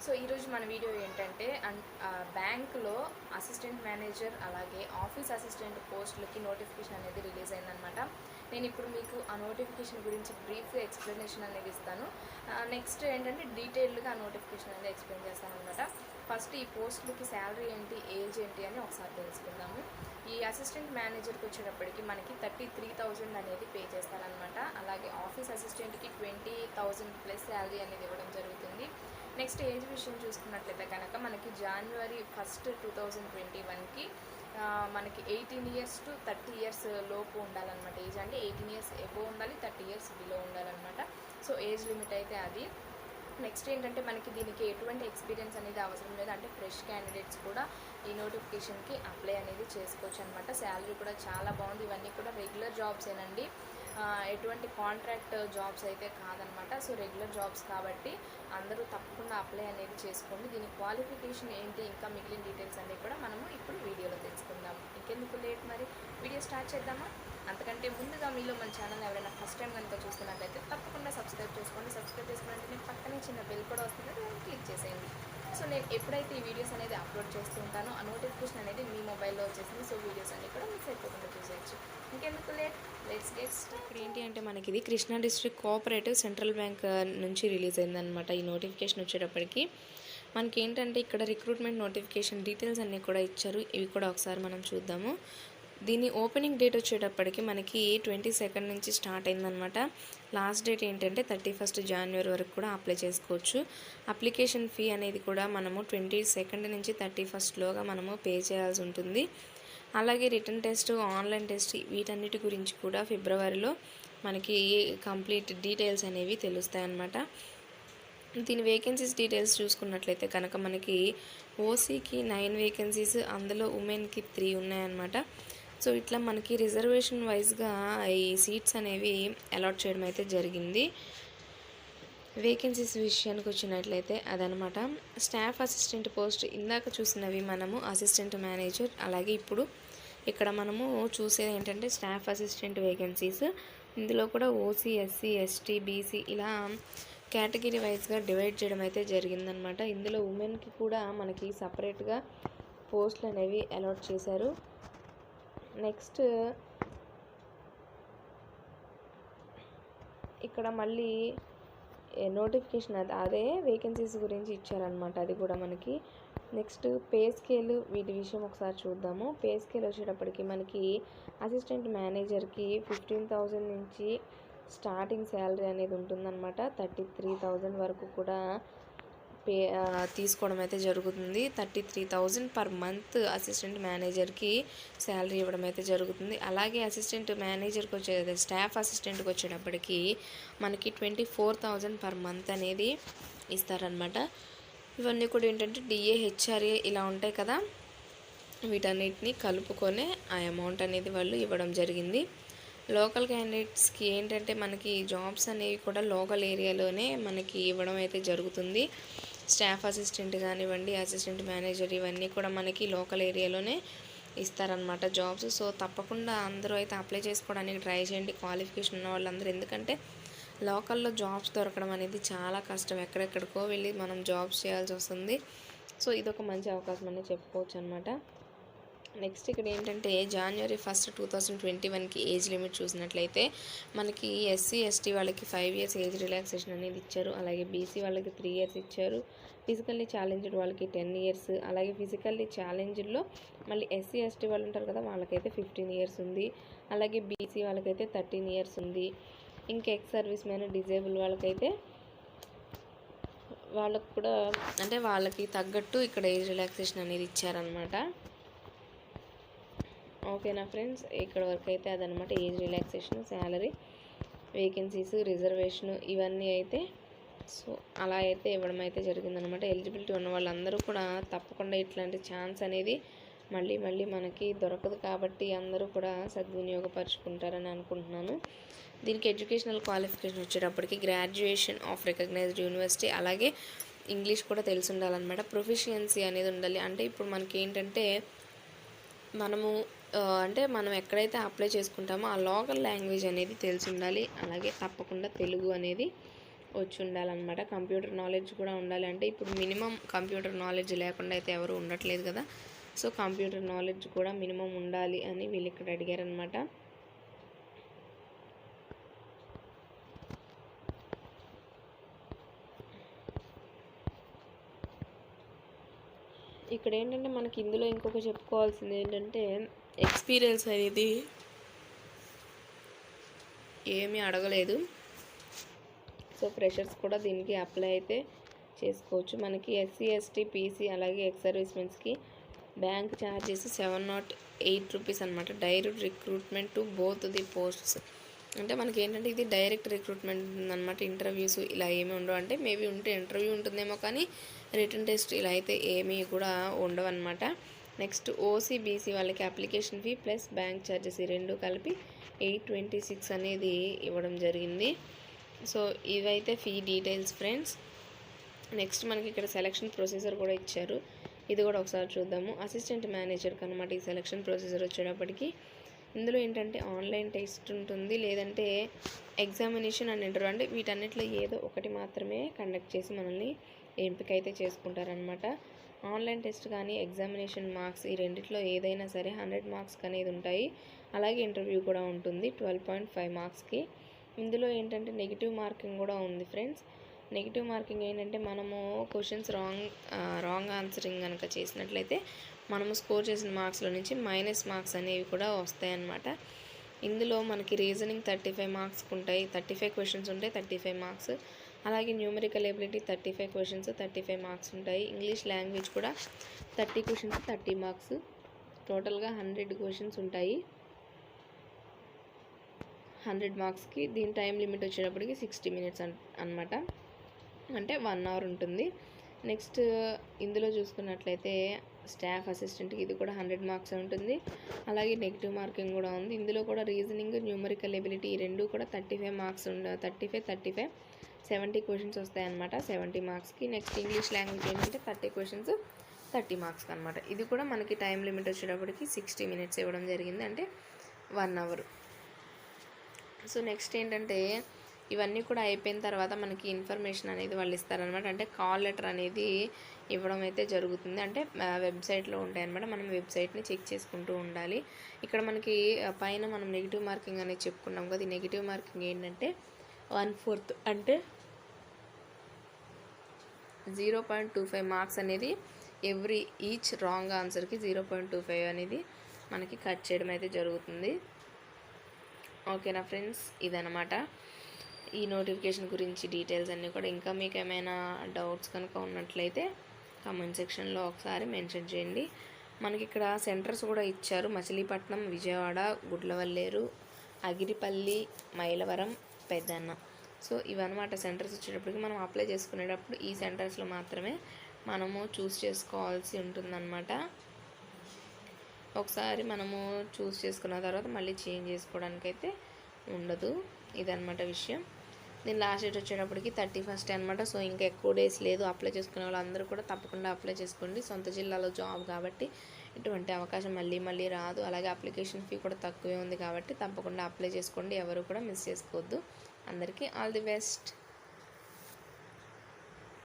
So ఈరోజు మన video ఏంటంటే బ్యాంకులో అసిస్టెంట్ మేనేజర్ అలాగే ఆఫీస్ అసిస్టెంట్ పోస్టులకి నోటిఫికేషన్ అనేది రిలీజ్ అయిందనమాట. నేను ఇప్పుడు మీకు ఆ నోటిఫికేషన్ గురించి బ్రీఫ్గా ఎక్స్ప్లెనేషన్ అనేది ఇస్తాను. నెక్స్ట్ ఏంటంటే డీటెయిల్డ్గా ఆ నోటిఫికేషన్ అనేది ఎక్స్ప్లెయిన్ చేస్తాను అనమాట. ఫస్ట్ ఈ పోస్టులకి శాలరీ ఏంటి, ఏజ్ ఏంటి అని ఒకసారి తెలుసుకుందాము. ఈ అసిస్టెంట్ మేనేజర్కి వచ్చేటప్పటికి మనకి 33,000 అనేది పే చేస్తారనమాట. అలాగే ఆఫీస్ అసిస్టెంట్కి 20,000 ప్లస్ శాలరీ అనేది ఇవ్వడం జరుగుతుంది. నెక్స్ట్ ఏజ్ విషయం చూసుకున్నట్లయితే కనుక మనకి January 1, 2021కి మనకి 18 ఇయర్స్ టు 30 ఇయర్స్ లోపు ఉండాలన్నమాట. ఏజ్ అంటే 18 ఇయర్స్ ఎబో ఉండాలి, 30 ఇయర్స్ బిలో ఉండాలన్నమాట. సో ఏజ్ లిమిట్ అయితే అది. నెక్స్ట్ ఏంటంటే మనకి దీనికి ఎటువంటి ఎక్స్పీరియన్స్ అనేది అవసరం లేదు, అంటే ఫ్రెష్ క్యాండిడేట్స్ కూడా ఈ నోటిఫికేషన్కి అప్లై అనేది చేసుకోవచ్చు అనమాట. శాలరీ కూడా చాలా బాగుంది. ఇవన్నీ కూడా రెగ్యులర్ జాబ్సేనండి, ఎటువంటి కాంట్రాక్ట్ జాబ్స్ అయితే కాదనమాట. సో రెగ్యులర్ జాబ్స్ కాబట్టి అందరూ తప్పకుండా అప్లై అనేది చేసుకోండి. దీని క్వాలిఫికేషన్ ఏంటి, ఇంకా మిగిలిన డీటెయిల్స్ అన్నీ కూడా మనము ఇప్పుడు వీడియోలో తెలుసుకుందాం. ఇంకెందుకు లేట్, మరి వీడియో స్టార్ట్ చేద్దామా? అంతకంటే ముందుగా మీలో మన ఛానల్ ఎవరైనా ఫస్ట్ టైం కనుక చూస్తున్నట్లయితే తప్పకుండా సబ్స్క్రైబ్ చేసుకోండి. సబ్స్క్రైబ్ చేసుకున్నట్టు పక్కనే చిన్న బెల్ కూడా వస్తుంది, దాన్ని క్లిక్ చేసేయండి. సో నేను ఎప్పుడైతే ఈ వీడియోస్ అనేది అప్లోడ్ చేస్తూ ఉంటానో ఆ నోటిఫికేషన్ అనేది మీ మొబైల్లో వచ్చేసింది. సో వీడియోస్ అన్నీ కూడా మిస్ అయిపోకుండా చూసేయచ్చు. ఇంకెందుకు లేట్, లెట్స్ గెట్ స్టార్ట్. ఇక్కడ ఏంటి అంటే మనకి ఇది Krishna district cooperative central bank నుంచి రిలీజ్ అయిందనమాట. ఈ నోటిఫికేషన్ వచ్చేటప్పటికి మనకి ఏంటంటే ఇక్కడ రిక్రూట్మెంట్ నోటిఫికేషన్ డీటెయిల్స్ అన్నీ కూడా ఇచ్చారు. ఇవి కూడా ఒకసారి మనం చూద్దాము. దీని ఓపెనింగ్ డేట్ వచ్చేటప్పటికి మనకి 22 నుంచి స్టార్ట్ అయిందనమాట. లాస్ట్ డేట్ ఏంటంటే 31 January వరకు కూడా అప్లై చేసుకోవచ్చు. అప్లికేషన్ ఫీ అనేది కూడా మనము 22 నుంచి 31లోగా మనము పే చేయాల్సి ఉంటుంది. అలాగే రిటర్న్ టెస్ట్, ఆన్లైన్ టెస్ట్ వీటన్నిటి గురించి కూడా ఫిబ్రవరిలో మనకి కంప్లీట్ డీటెయిల్స్ అనేవి తెలుస్తాయి అన్నమాట. దీని వేకెన్సీస్ డీటెయిల్స్ చూసుకున్నట్లయితే కనుక మనకి ఓసీకి 9 వేకెన్సీస్, అందులో ఉమెన్కి 3 ఉన్నాయన్నమాట. సో ఇట్లా మనకి రిజర్వేషన్ వైజ్గా ఈ సీట్స్ అనేవి అలాట్ చేయడం అయితే జరిగింది. వేకెన్సీస్ విషయానికి వచ్చినట్లయితే అదనమాట. స్టాఫ్ అసిస్టెంట్ పోస్ట్ ఇందాక చూసినవి మనము అసిస్టెంట్ మేనేజర్, అలాగే ఇప్పుడు ఇక్కడ మనము చూసేది ఏంటంటే స్టాఫ్ అసిస్టెంట్ వేకెన్సీస్. ఇందులో కూడా ఓసీ, ఎస్సీ, ఎస్టీ, బీసీ ఇలా కేటగిరీ వైజ్గా డివైడ్ చేయడం అయితే జరిగిందనమాట. ఇందులో ఉమెన్కి కూడా మనకి సపరేట్గా పోస్టులు అనేవి అలాట్ చేశారు. నెక్స్ట్ ఇక్కడ మళ్ళీ నోటిఫికేషన్ అదే వేకెన్సీస్ గురించి ఇచ్చారనమాట. అది కూడా మనకి నెక్స్ట్ పే స్కేల్ వీటి విషయం ఒకసారి చూద్దాము. పే స్కేల్ వచ్చేటప్పటికి మనకి అసిస్టెంట్ మేనేజర్కి 15,000 నుంచి స్టార్టింగ్ శాలరీ అనేది ఉంటుందన్నమాట. 33,000 వరకు కూడా తీసుకోవడం అయితే జరుగుతుంది. 33,000 పర్ మంత్ అసిస్టెంట్ మేనేజర్కి శాలరీ ఇవ్వడం అయితే జరుగుతుంది. అలాగే అసిస్టెంట్ మేనేజర్కి స్టాఫ్ అసిస్టెంట్కి వచ్చేటప్పటికి మనకి 24,000 పర్ మంత్ అనేది ఇస్తారనమాట. ఇవన్నీ కూడా ఏంటంటే డిఏ, హెచ్ఆర్ఏ ఇలా ఉంటాయి కదా, వీటన్నిటిని కలుపుకొని ఆ అమౌంట్ అనేది వాళ్ళు ఇవ్వడం జరిగింది. లోకల్ క్యాండిడేట్స్కి ఏంటంటే మనకి జాబ్స్ అనేవి కూడా లోకల్ ఏరియాలోనే మనకి ఇవ్వడం అయితే జరుగుతుంది. స్టాఫ్ అసిస్టెంట్ కానివ్వండి, అసిస్టెంట్ మేనేజర్ ఇవన్నీ కూడా మనకి లోకల్ ఏరియాలోనే ఇస్తారనమాట జాబ్స్. సో తప్పకుండా అందరూ అయితే అప్లై చేసుకోవడానికి ట్రై చేయండి, క్వాలిఫికేషన్ ఉన్న వాళ్ళందరూ. ఎందుకంటే లోకల్లో జాబ్స్ దొరకడం అనేది చాలా కష్టం, ఎక్కడెక్కడికో వెళ్ళి మనం జాబ్స్ చేయాల్సి వస్తుంది. సో ఇదొక మంచి అవకాశం అని చెప్పుకోవచ్చు అనమాట. నెక్స్ట్ ఇక్కడ ఏంటంటే January 1, 2021కి ఏజ్ లిమిట్ చూసినట్లయితే మనకి ఎస్సీ, ఎస్టీ వాళ్ళకి 5 years ఏజ్ రిలాక్సేషన్ అనేది ఇచ్చారు. అలాగే బీసీ వాళ్ళకి 3 years ఇచ్చారు. ఫిజికల్లీ ఛాలెంజ్డ్ వాళ్ళకి 10 years, అలాగే ఫిజికల్లీ ఛాలెంజ్డ్లో మళ్ళీ ఎస్సీ, ఎస్టీ వాళ్ళు ఉంటారు కదా, వాళ్ళకైతే 15 years ఉంది. అలాగే బీసీ వాళ్ళకైతే 13 years ఉంది. ఇంకా ఎక్స్ సర్వీస్ మ్యాన్, డిజేబుల్ వాళ్ళకైతే వాళ్ళకు కూడా అంటే వాళ్ళకి తగ్గట్టు ఇక్కడ ఏజ్ రిలాక్సేషన్ అనేది ఇచ్చారనమాట. ఓకేనా ఫ్రెండ్స్, ఇక్కడ వరకు అయితే అదనమాట age relaxation, salary, vacancies, reservation ఇవన్నీ అయితే సో అలా అయితే ఇవ్వడం అయితే జరిగిందనమాట. ఎలిజిబిలిటీ ఉన్న వాళ్ళందరూ కూడా తప్పకుండా ఇట్లాంటి ఛాన్స్ అనేది మళ్ళీ మళ్ళీ మనకి దొరకదు కాబట్టి అందరూ కూడా సద్వినియోగపరుచుకుంటారని అనుకుంటున్నాను. దీనికి ఎడ్యుకేషనల్ క్వాలిఫికేషన్ వచ్చేటప్పటికి గ్రాడ్యుయేషన్ ఆఫ్ రికగ్నైజ్డ్ యూనివర్సిటీ, అలాగే ఇంగ్లీష్ కూడా తెలిసి ఉండాలన్నమాట. ప్రొఫిషియన్సీ అనేది ఉండాలి. అంటే ఇప్పుడు మనకి ఏంటంటే అంటే మనం ఎక్కడైతే అప్లై చేసుకుంటామో ఆ లోకల్ లాంగ్వేజ్ అనేది తెలిసి ఉండాలి. అలాగే తప్పకుండా తెలుగు అనేది వచ్చి ఉండాలన్నమాట. కంప్యూటర్ నాలెడ్జ్ కూడా ఉండాలి. అంటే ఇప్పుడు మినిమం కంప్యూటర్ నాలెడ్జ్ లేకుండా అయితే ఎవరు ఉండట్లేదు కదా. సో కంప్యూటర్ నాలెడ్జ్ కూడా మినిమం ఉండాలి అని వీళ్ళు ఇక్కడ అడిగారనమాట. ఇక్కడ ఏంటంటే మనకి ఇందులో ఇంకొక చెప్పుకోవాల్సింది ఏంటంటే ఎక్స్పీరియన్స్ అనేది ఏమీ అడగలేదు. సో ఫ్రెషర్స్ కూడా దీనికి అప్లై అయితే చేసుకోవచ్చు. మనకి ఎస్సీ ఎస్టీ పీసీ అలాగే ఎక్స్ సర్వీస్మెన్స్కి బ్యాంక్ ఛార్జెస్ 708 రూపీస్ అనమాట. Direct recruitment to both the posts. అంటే మనకి ఏంటంటే ఇది డైరెక్ట్ రిక్రూట్మెంట్ అనమాట. ఇంటర్వ్యూస్ ఇలా ఏమీ ఉండవు. అంటే మేబీ ఉంటే ఇంటర్వ్యూ ఉంటుందేమో కానీ రిటర్న్ టెస్ట్ ఇలా అయితే ఏమీ కూడా ఉండవు అనమాట. నెక్స్ట్ ఓసీబీసీ వాళ్ళకి application fee plus bank charges ఈ రెండు కలిపి 826 అనేది ఇవ్వడం జరిగింది. సో ఇవైతే ఫీ డీటెయిల్స్ ఫ్రెండ్స్. నెక్స్ట్ మనకి ఇక్కడ సెలక్షన్ ప్రొసీజర్ కూడా ఇచ్చారు. ఇది కూడా ఒకసారి చూద్దాము. అసిస్టెంట్ మేనేజర్కి అనమాట ఈ సెలక్షన్ ప్రొసీజర్ వచ్చేటప్పటికి. ఇందులో ఏంటంటే ఆన్లైన్ టెస్ట్ ఉంటుంది, లేదంటే ఎగ్జామినేషన్ అండ్ ఇంటర్వ్యూ. అంటే వీటన్నిటిలో ఏదో ఒకటి మాత్రమే కండక్ట్ చేసి మనల్ని ఎంపిక అయితే చేసుకుంటారనమాట. ఆన్లైన్ టెస్ట్ కానీ ఎగ్జామినేషన్ మార్క్స్ ఈ రెండిట్లో ఏదైనా సరే 100 మార్క్స్ అనేది ఉంటాయి. అలాగే ఇంటర్వ్యూ కూడా ఉంటుంది 12.5 మార్క్స్కి. ఇందులో ఏంటంటే నెగిటివ్ మార్కింగ్ కూడా ఉంది ఫ్రెండ్స్. నెగిటివ్ మార్కింగ్ ఏంటంటే మనము క్వశ్చన్స్ రాంగ్ ఆన్సరింగ్ కనుక చేసినట్లయితే మనము స్కోర్ చేసిన మార్క్స్లో నుంచి మైనస్ మార్క్స్ అనేవి కూడా వస్తాయన్నమాట. ఇందులో మనకి రీజనింగ్ 35 మార్క్స్కి ఉంటాయి. 35 క్వశ్చన్స్ ఉంటాయి, 35 మార్క్స్. అలాగే న్యూమరికల్ ఎబిలిటీ 35 క్వశ్చన్స్, 35 మార్క్స్ ఉంటాయి. ఇంగ్లీష్ లాంగ్వేజ్ కూడా 30 క్వశ్చన్స్, 30 మార్క్స్. టోటల్గా 100 క్వశ్చన్స్ ఉంటాయి 100 మార్క్స్కి. దీని టైం లిమిట్ వచ్చేటప్పటికి 60 మినిట్స్ అనమాట. అంటే 1 అవర్ ఉంటుంది. నెక్స్ట్ ఇందులో చూసుకున్నట్లయితే స్టాఫ్ అసిస్టెంట్కి ఇది కూడా 100 మార్క్స్ ఉంటుంది. అలాగే నెగిటివ్ మార్కింగ్ కూడా ఉంది. ఇందులో కూడా రీజనింగ్, న్యూమరికల్ ఎబిలిటీ ఈ రెండు కూడా 35 మార్క్స్ 35 70 క్వశ్చన్స్ వస్తాయన్నమాట 70 మార్క్స్కి. నెక్స్ట్ ఇంగ్లీష్ లాంగ్వేజ్ ఏంటంటే 30 క్వశ్చన్స్ 30 మార్క్స్కి అనమాట. ఇది కూడా మనకి టైం లిమిట్ వచ్చేటప్పటికి 60 మినిట్స్ ఇవ్వడం జరిగింది, అంటే 1 అవర్. సో నెక్స్ట్ ఏంటంటే ఇవన్నీ కూడా అయిపోయిన తర్వాత మనకి ఇన్ఫర్మేషన్ అనేది వాళ్ళు ఇస్తారనమాట. అంటే కాల్ లెటర్ అనేది ఇవ్వడం అయితే జరుగుతుంది. అంటే వెబ్సైట్లో ఉంటాయన్నమాట. మనం వెబ్సైట్ని చెక్ చేసుకుంటూ ఉండాలి. ఇక్కడ మనకి పైన మనం నెగిటివ్ మార్కింగ్ అనేది చెప్పుకున్నాం కదా. ఈ నెగిటివ్ మార్కింగ్ ఏంటంటే 1/4 అంటే 0.25 మార్క్స్ అనేది ఈచ్ రాంగ్ ఆన్సర్కి 0.25 అనేది మనకి కట్ చేయడం అయితే జరుగుతుంది. ఓకేనా ఫ్రెండ్స్, ఇదనమాట ఈ నోటిఫికేషన్ గురించి డీటెయిల్స్ అన్నీ కూడా. ఇంకా మీకు ఏమైనా డౌట్స్ కనుక ఉన్నట్లయితే కామెంట్ సెక్షన్లో ఒకసారి మెన్షన్ చేయండి. మనకి ఇక్కడ సెంటర్స్ కూడా ఇచ్చారు. మచిలీపట్నం, విజయవాడ, గుడ్లవల్లేరు, అగిరిపల్లి, మైలవరం, పెద్దన్న. సో ఇవన్నమాట సెంటర్స్ వచ్చేటప్పటికి మనం అప్లై చేసుకునేటప్పుడు ఈ సెంటర్స్లో మాత్రమే మనము చూస్ చేసుకోవాల్సి ఉంటుందన్నమాట. ఒకసారి మనము చూస్ చేసుకున్న తర్వాత మళ్ళీ చేంజ్ చేసుకోవడానికి అయితే ఉండదు. ఇదన్నమాట విషయం. దీని లాస్ట్ డేట్ వచ్చేటప్పటికి 31 అనమాట. సో ఇంకా ఎక్కువ డేస్ లేదు. అప్లై చేసుకునే వాళ్ళందరూ కూడా తప్పకుండా అప్లై చేసుకోండి. సొంత జిల్లాలో జాబ్ కాబట్టి ఇటువంటి అవకాశం మళ్ళీ రాదు. అలాగే అప్లికేషన్ ఫీ కూడా తక్కువే ఉంది కాబట్టి తప్పకుండా అప్లై చేసుకోండి. ఎవరు కూడా మిస్ చేసుకోవద్దు. అందరికీ ఆల్ ది బెస్ట్.